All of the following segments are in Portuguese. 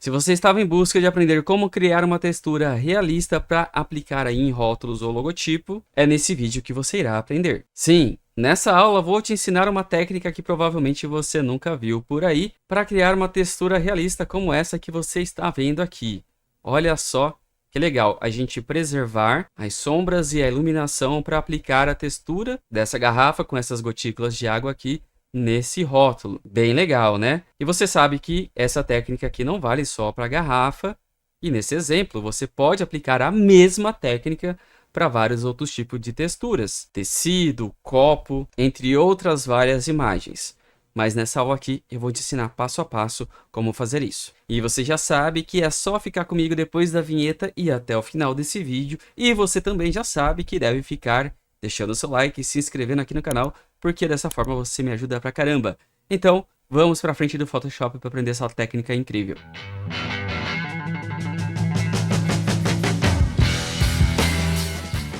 Se você estava em busca de aprender como criar uma textura realista para aplicar aí em rótulos ou logotipo, é nesse vídeo que você irá aprender. Sim, nessa aula vou te ensinar uma técnica que provavelmente você nunca viu por aí para criar uma textura realista como essa que você está vendo aqui. Olha só que legal, a gente preservar as sombras e a iluminação para aplicar a textura dessa garrafa com essas gotículas de água aqui nesse rótulo. Bem legal, né? E você sabe que essa técnica aqui não vale só para a garrafa. E nesse exemplo, você pode aplicar a mesma técnica para vários outros tipos de texturas. Tecido, copo, entre outras várias imagens. Mas nessa aula aqui eu vou te ensinar passo a passo como fazer isso. E você já sabe que é só ficar comigo depois da vinheta e até o final desse vídeo. E você também já sabe que deve ficar deixando o seu like e se inscrevendo aqui no canal, porque dessa forma você me ajuda pra caramba. Então, vamos pra frente do Photoshop para aprender essa técnica incrível.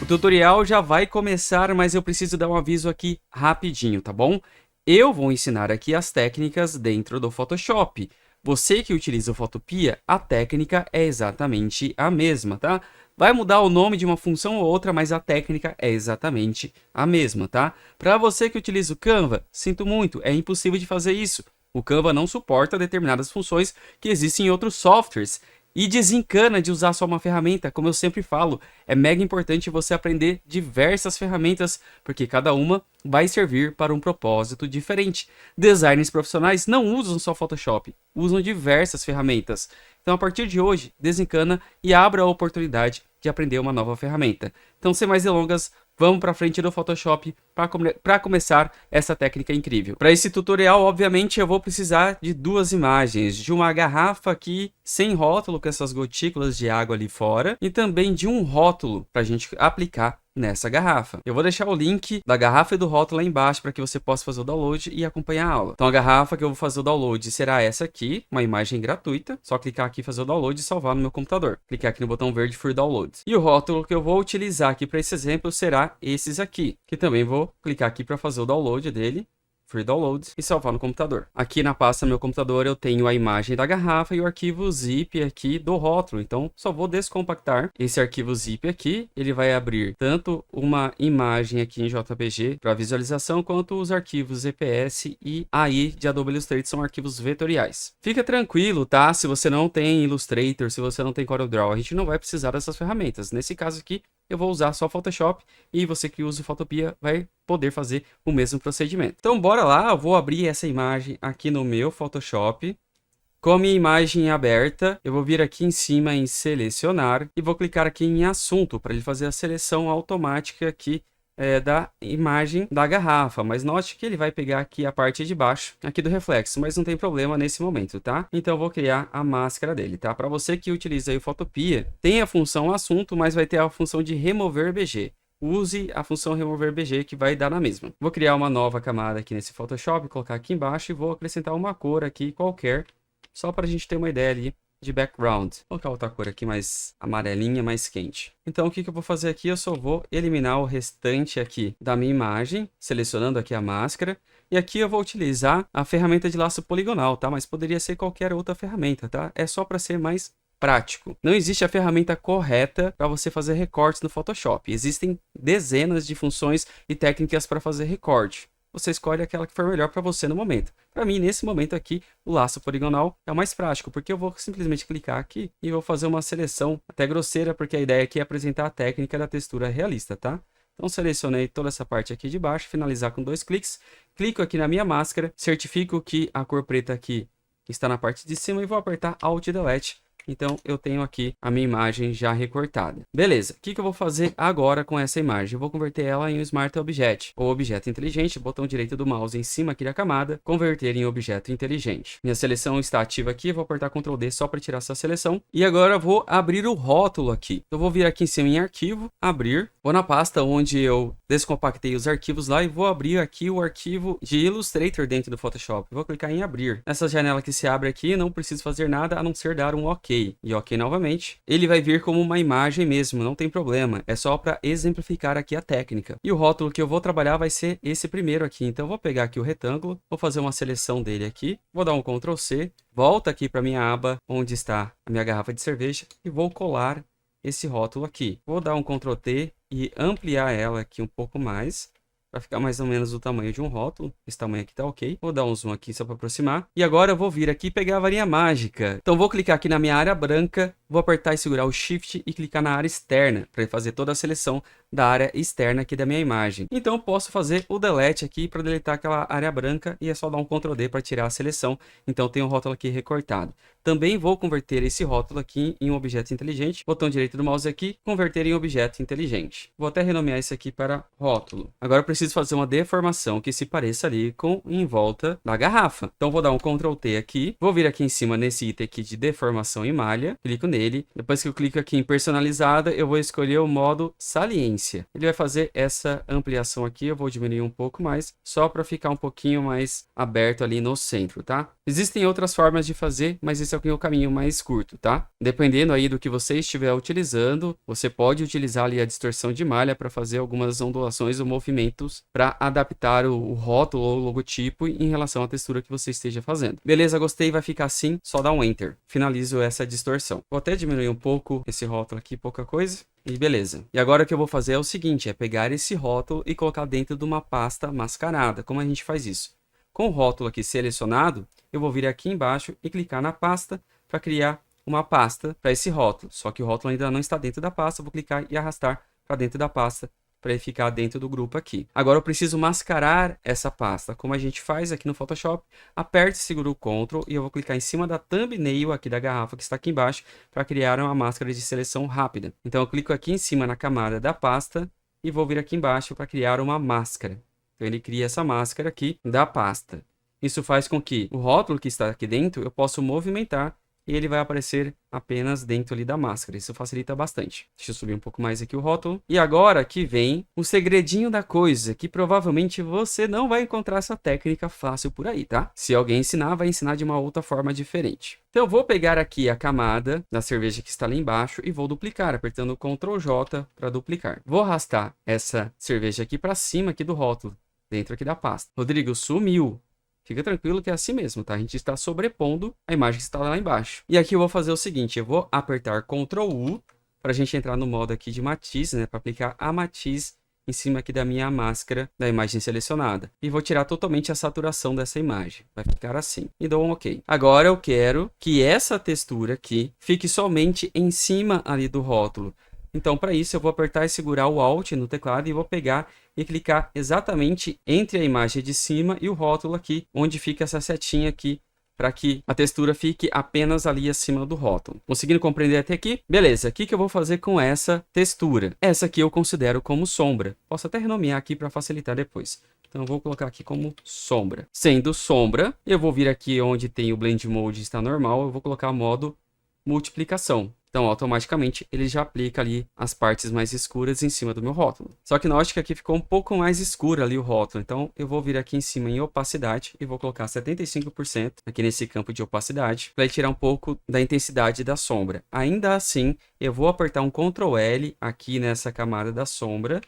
O tutorial já vai começar, mas eu preciso dar um aviso aqui rapidinho, tá bom? Eu vou ensinar aqui as técnicas dentro do Photoshop. Você que utiliza o Photopea, a técnica é exatamente a mesma, tá? Vai mudar o nome de uma função ou outra, mas a técnica é exatamente a mesma, tá? Para você que utiliza o Canva, sinto muito, é impossível de fazer isso. O Canva não suporta determinadas funções que existem em outros softwares. E desencana de usar só uma ferramenta, como eu sempre falo, é mega importante você aprender diversas ferramentas, porque cada uma vai servir para um propósito diferente. Designers profissionais não usam só Photoshop, usam diversas ferramentas. Então, a partir de hoje, desencana e abra a oportunidade de aprender uma nova ferramenta. Então, sem mais delongas, vamos para frente do Photoshop para começar essa técnica incrível. Para esse tutorial, obviamente, eu vou precisar de duas imagens. De uma garrafa aqui sem rótulo, com essas gotículas de água ali fora. E também de um rótulo para a gente aplicar nessa garrafa. Eu vou deixar o link da garrafa e do rótulo lá embaixo para que você possa fazer o download e acompanhar a aula. Então a garrafa que eu vou fazer o download será essa aqui, uma imagem gratuita. Só clicar aqui, fazer o download e salvar no meu computador. Clicar aqui no botão verde for download. E o rótulo que eu vou utilizar aqui para esse exemplo será esses aqui, que também vou clicar aqui para fazer o download dele. Free Download e salvar no computador. Aqui na pasta do meu computador eu tenho a imagem da garrafa e o arquivo zip aqui do rótulo. Então só vou descompactar esse arquivo zip aqui. Ele vai abrir tanto uma imagem aqui em JPG para visualização, quanto os arquivos EPS e AI de Adobe Illustrator, são arquivos vetoriais. Fica tranquilo, tá? Se você não tem Illustrator, se você não tem CorelDRAW, a gente não vai precisar dessas ferramentas. Nesse caso aqui, eu vou usar só Photoshop e você que usa o Photopea vai poder fazer o mesmo procedimento. Então bora lá, eu vou abrir essa imagem aqui no meu Photoshop. Com a minha imagem aberta, eu vou vir aqui em cima em selecionar e vou clicar aqui em assunto para ele fazer a seleção automática aqui da imagem da garrafa, mas note que ele vai pegar aqui a parte de baixo aqui do reflexo, mas não tem problema nesse momento, tá? Então eu vou criar a máscara dele, tá? Para você que utiliza aí o Photopea, tem a função assunto, mas vai ter a função de remover BG. Use a função remover BG que vai dar na mesma. Vou criar uma nova camada aqui nesse Photoshop, colocar aqui embaixo e vou acrescentar uma cor aqui qualquer, só para a gente ter uma ideia ali de background. Vou colocar outra cor aqui mais amarelinha, mais quente. Então o que eu vou fazer aqui? Eu só vou eliminar o restante aqui da minha imagem, selecionando aqui a máscara. E aqui eu vou utilizar a ferramenta de laço poligonal, tá? Mas poderia ser qualquer outra ferramenta, tá? É só para ser mais prático. Não existe a ferramenta correta para você fazer recortes no Photoshop. Existem dezenas de funções e técnicas para fazer recorte. Você escolhe aquela que for melhor para você no momento. Para mim, nesse momento aqui, o laço poligonal é o mais prático, porque eu vou simplesmente clicar aqui e vou fazer uma seleção até grosseira, porque a ideia aqui é apresentar a técnica da textura realista, tá? Então, selecionei toda essa parte aqui de baixo, finalizar com 2 cliques. Clico aqui na minha máscara, certifico que a cor preta aqui está na parte de cima e vou apertar Alt e Delete. Então, eu tenho aqui a minha imagem já recortada. Beleza, o que eu vou fazer agora com essa imagem? Eu vou converter ela em um Smart Object, ou objeto inteligente, botão direito do mouse em cima aqui da camada, converter em objeto inteligente. Minha seleção está ativa aqui, vou apertar Ctrl D só para tirar essa seleção. E agora eu vou abrir o rótulo aqui. Eu vou vir aqui em cima em arquivo, abrir, vou na pasta onde eu descompactei os arquivos lá e vou abrir aqui o arquivo de Illustrator dentro do Photoshop. Vou clicar em abrir. Nessa janela que se abre aqui, não preciso fazer nada a não ser dar um OK. E OK novamente. Ele vai vir como uma imagem mesmo, não tem problema. É só para exemplificar aqui a técnica. E o rótulo que eu vou trabalhar vai ser esse primeiro aqui. Então eu vou pegar aqui o retângulo, vou fazer uma seleção dele aqui, vou dar um Ctrl C, volta aqui para minha aba onde está a minha garrafa de cerveja e vou colar esse rótulo aqui. Vou dar um Ctrl T e ampliar ela aqui um pouco mais, para ficar mais ou menos do tamanho de um rótulo. Esse tamanho aqui tá ok. Vou dar um zoom aqui só para aproximar. E agora eu vou vir aqui e pegar a varinha mágica. Então vou clicar aqui na minha área branca, vou apertar e segurar o Shift e clicar na área externa, para fazer toda a seleção da área externa aqui da minha imagem. Então eu posso fazer o Delete aqui para deletar aquela área branca e é só dar um Ctrl D para tirar a seleção. Então tem um rótulo aqui recortado. Também vou converter esse rótulo aqui em um objeto inteligente. Botão direito do mouse aqui, converter em objeto inteligente. Vou até renomear isso aqui para rótulo. Agora eu preciso fazer uma deformação que se pareça ali com em volta da garrafa. Então vou dar um Ctrl T aqui. Vou vir aqui em cima nesse item aqui de deformação em malha. Clico nele. Depois que eu clico aqui em personalizada, eu vou escolher o modo saliência. Ele vai fazer essa ampliação aqui. Eu vou diminuir um pouco mais, só para ficar um pouquinho mais aberto ali no centro, tá? Existem outras formas de fazer, mas esse é o caminho mais curto, tá? Dependendo aí do que você estiver utilizando, você pode utilizar ali a distorção de malha para fazer algumas ondulações ou movimentos para adaptar o rótulo ou o logotipo em relação à textura que você esteja fazendo. Beleza, gostei, vai ficar assim, só dá um Enter. Finalizo essa distorção. Vou até diminuir um pouco esse rótulo aqui, pouca coisa. E beleza. E agora o que eu vou fazer é o seguinte, é pegar esse rótulo e colocar dentro de uma pasta mascarada. Como a gente faz isso? Com o rótulo aqui selecionado, eu vou vir aqui embaixo e clicar na pasta para criar uma pasta para esse rótulo. Só que o rótulo ainda não está dentro da pasta, eu vou clicar e arrastar para dentro da pasta para ele ficar dentro do grupo aqui. Agora eu preciso mascarar essa pasta. Como a gente faz aqui no Photoshop, aperte e segura o Ctrl e eu vou clicar em cima da thumbnail aqui da garrafa que está aqui embaixo para criar uma máscara de seleção rápida. Então eu clico aqui em cima na camada da pasta e vou vir aqui embaixo para criar uma máscara. Então ele cria essa máscara aqui da pasta. Isso faz com que o rótulo que está aqui dentro eu possa movimentar e ele vai aparecer apenas dentro ali da máscara. Isso facilita bastante. Deixa eu subir um pouco mais aqui o rótulo. E agora que vem o segredinho da coisa, que provavelmente você não vai encontrar essa técnica fácil por aí, tá? Se alguém ensinar, vai ensinar de uma outra forma diferente. Então eu vou pegar aqui a camada da cerveja que está ali embaixo e vou duplicar, apertando o Ctrl J para duplicar. Vou arrastar essa cerveja aqui para cima aqui do rótulo, dentro aqui da pasta. Rodrigo, sumiu. Fica tranquilo que é assim mesmo, tá? A gente está sobrepondo a imagem que está lá embaixo. E aqui eu vou fazer o seguinte, eu vou apertar Ctrl U para a gente entrar no modo aqui de matiz, né? Para aplicar a matiz em cima aqui da minha máscara da imagem selecionada. E vou tirar totalmente a saturação dessa imagem. Vai ficar assim. E dou um OK. Agora eu quero que essa textura aqui fique somente em cima ali do rótulo. Então, para isso, eu vou apertar e segurar o Alt no teclado e vou pegar e clicar exatamente entre a imagem de cima e o rótulo aqui, onde fica essa setinha aqui, para que a textura fique apenas ali acima do rótulo. Conseguindo compreender até aqui? Beleza, o que eu vou fazer com essa textura? Essa aqui eu considero como sombra. Posso até renomear aqui para facilitar depois. Então, eu vou colocar aqui como sombra. Sendo sombra, eu vou vir aqui onde tem o Blend Mode está normal, eu vou colocar modo multiplicação. Então, automaticamente, ele já aplica ali as partes mais escuras em cima do meu rótulo. Só que note que aqui ficou um pouco mais escuro ali o rótulo. Então, eu vou vir aqui em cima em opacidade e vou colocar 75% aqui nesse campo de opacidade para tirar um pouco da intensidade da sombra. Ainda assim, eu vou apertar um Ctrl L aqui nessa camada da sombra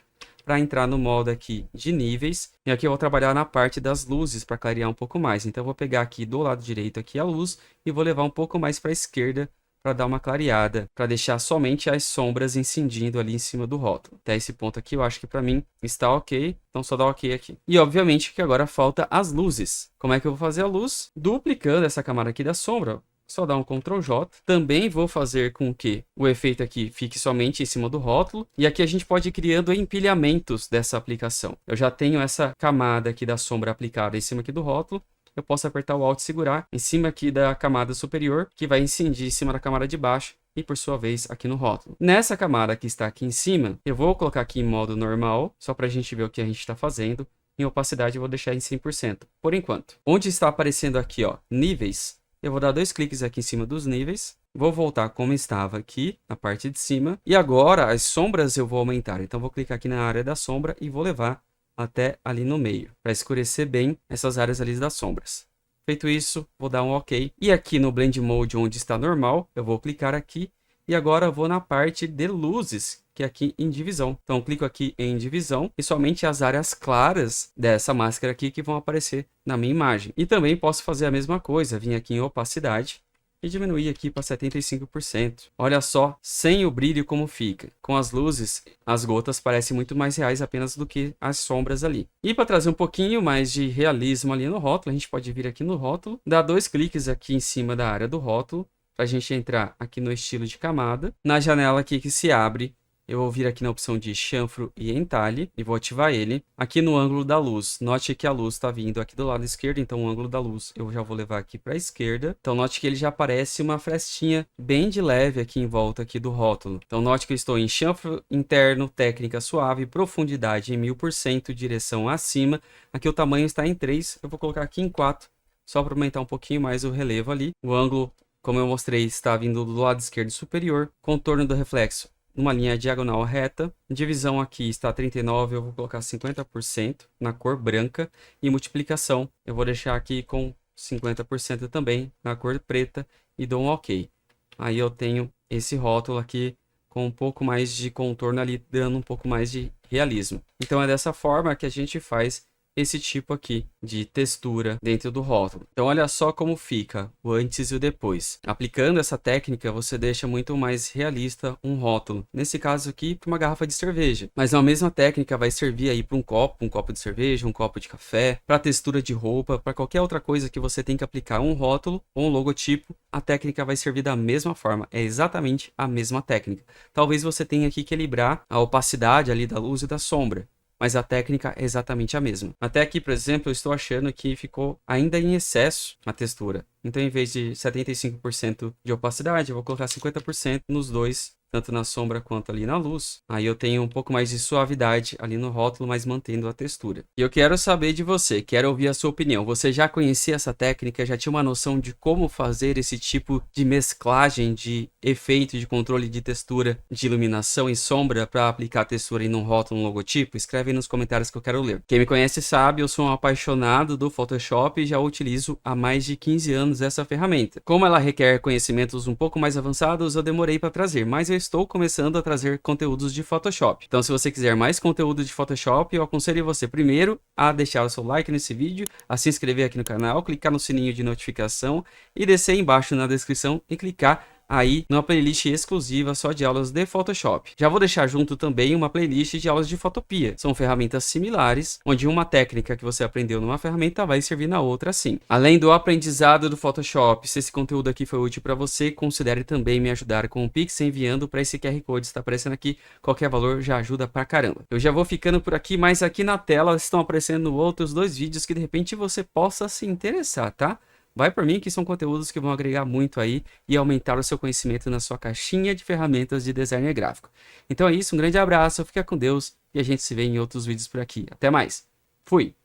para entrar no modo aqui de níveis. E aqui eu vou trabalhar na parte das luzes para clarear um pouco mais. Então, eu vou pegar aqui do lado direito aqui a luz e vou levar um pouco mais para a esquerda para dar uma clareada, para deixar somente as sombras incidindo ali em cima do rótulo. Até esse ponto aqui eu acho que para mim está ok, então só dá ok aqui. E obviamente que agora falta as luzes. Como é que eu vou fazer a luz? Duplicando essa camada aqui da sombra, só dar um Ctrl J. Também vou fazer com que o efeito aqui fique somente em cima do rótulo. E aqui a gente pode ir criando empilhamentos dessa aplicação. Eu já tenho essa camada aqui da sombra aplicada em cima aqui do rótulo. Eu posso apertar o Alt e segurar em cima aqui da camada superior, que vai incidir em cima da camada de baixo e, por sua vez, aqui no rótulo. Nessa camada que está aqui em cima, eu vou colocar aqui em modo normal, só para a gente ver o que a gente está fazendo. Em opacidade, eu vou deixar em 100%, por enquanto. Onde está aparecendo aqui, ó, níveis, eu vou dar 2 cliques aqui em cima dos níveis Vou voltar como estava aqui, na parte de cima. E agora, as sombras eu vou aumentar. Então, vou clicar aqui na área da sombra e vou levar até ali no meio, para escurecer bem essas áreas ali das sombras. Feito isso, vou dar um OK. E aqui no Blend Mode, onde está normal, eu vou clicar aqui. E agora eu vou na parte de luzes, que é aqui em divisão. Então, eu clico aqui em divisão e somente as áreas claras dessa máscara aqui que vão aparecer na minha imagem. E também posso fazer a mesma coisa, vir aqui em opacidade e diminuir aqui para 75%. Olha só, sem o brilho como fica. Com as luzes, as gotas parecem muito mais reais apenas do que as sombras ali. E para trazer um pouquinho mais de realismo ali no rótulo, a gente pode vir aqui no rótulo, dar 2 cliques aqui em cima da área do rótulo, para a gente entrar aqui no estilo de camada. Na janela aqui que se abre, eu vou vir aqui na opção de chanfro e entalhe e vou ativar ele. Aqui no ângulo da luz, note que a luz está vindo aqui do lado esquerdo, então o ângulo da luz eu já vou levar aqui para a esquerda. Então note que ele já aparece uma frestinha bem de leve aqui em volta aqui do rótulo. Então note que eu estou em chanfro interno, técnica suave, profundidade em 1000%, direção acima. Aqui o tamanho está em 3, eu vou colocar aqui em 4, só para aumentar um pouquinho mais o relevo ali. O ângulo, como eu mostrei, está vindo do lado esquerdo superior. Contorno do reflexo numa linha diagonal reta. Divisão aqui está 39, eu vou colocar 50% na cor branca. E multiplicação eu vou deixar aqui com 50% também na cor preta e dou um OK. Aí eu tenho esse rótulo aqui com um pouco mais de contorno ali, dando um pouco mais de realismo. Então é dessa forma que a gente faz esse tipo aqui de textura dentro do rótulo. Então olha só como fica o antes e o depois. Aplicando essa técnica, você deixa muito mais realista um rótulo. Nesse caso aqui, para uma garrafa de cerveja. Mas a mesma técnica vai servir aí para um copo de cerveja, um copo de café, para textura de roupa, para qualquer outra coisa que você tem que aplicar um rótulo ou um logotipo, a técnica vai servir da mesma forma. É exatamente a mesma técnica. Talvez você tenha que equilibrar a opacidade ali da luz e da sombra, mas a técnica é exatamente a mesma. Até aqui, por exemplo, eu estou achando que ficou ainda em excesso a textura. Então, em vez de 75% de opacidade, eu vou colocar 50% nos dois, tanto na sombra quanto ali na luz. Aí eu tenho um pouco mais de suavidade ali no rótulo, mas mantendo a textura. E eu quero saber de você, quero ouvir a sua opinião. Você já conhecia essa técnica? Já tinha uma noção de como fazer esse tipo de mesclagem de efeito de controle de textura, de iluminação e sombra para aplicar a textura em um rótulo, um logotipo? Escreve aí nos comentários que eu quero ler. Quem me conhece sabe, eu sou um apaixonado do Photoshop e já utilizo há mais de 15 anos essa ferramenta. Como ela requer conhecimentos um pouco mais avançados, eu demorei para trazer, mas eu estou começando a trazer conteúdos de Photoshop. Então, se você quiser mais conteúdo de Photoshop, eu aconselho você primeiro a deixar o seu like nesse vídeo, a se inscrever aqui no canal, clicar no sininho de notificação e descer embaixo na descrição e clicar aí numa playlist exclusiva só de aulas de Photoshop. Já vou deixar junto também uma playlist de aulas de Photopea. São ferramentas similares, onde uma técnica que você aprendeu numa ferramenta vai servir na outra sim. Além do aprendizado do Photoshop, se esse conteúdo aqui foi útil para você, considere também me ajudar com o Pix enviando para esse QR Code que está aparecendo aqui. Qualquer valor já ajuda pra caramba. Eu já vou ficando por aqui, mas aqui na tela estão aparecendo outros 2 vídeos que de repente você possa se interessar, tá? Vai por mim que são conteúdos que vão agregar muito aí e aumentar o seu conhecimento na sua caixinha de ferramentas de designer gráfico. Então é isso, um grande abraço, fica com Deus e a gente se vê em outros vídeos por aqui. Até mais. Fui!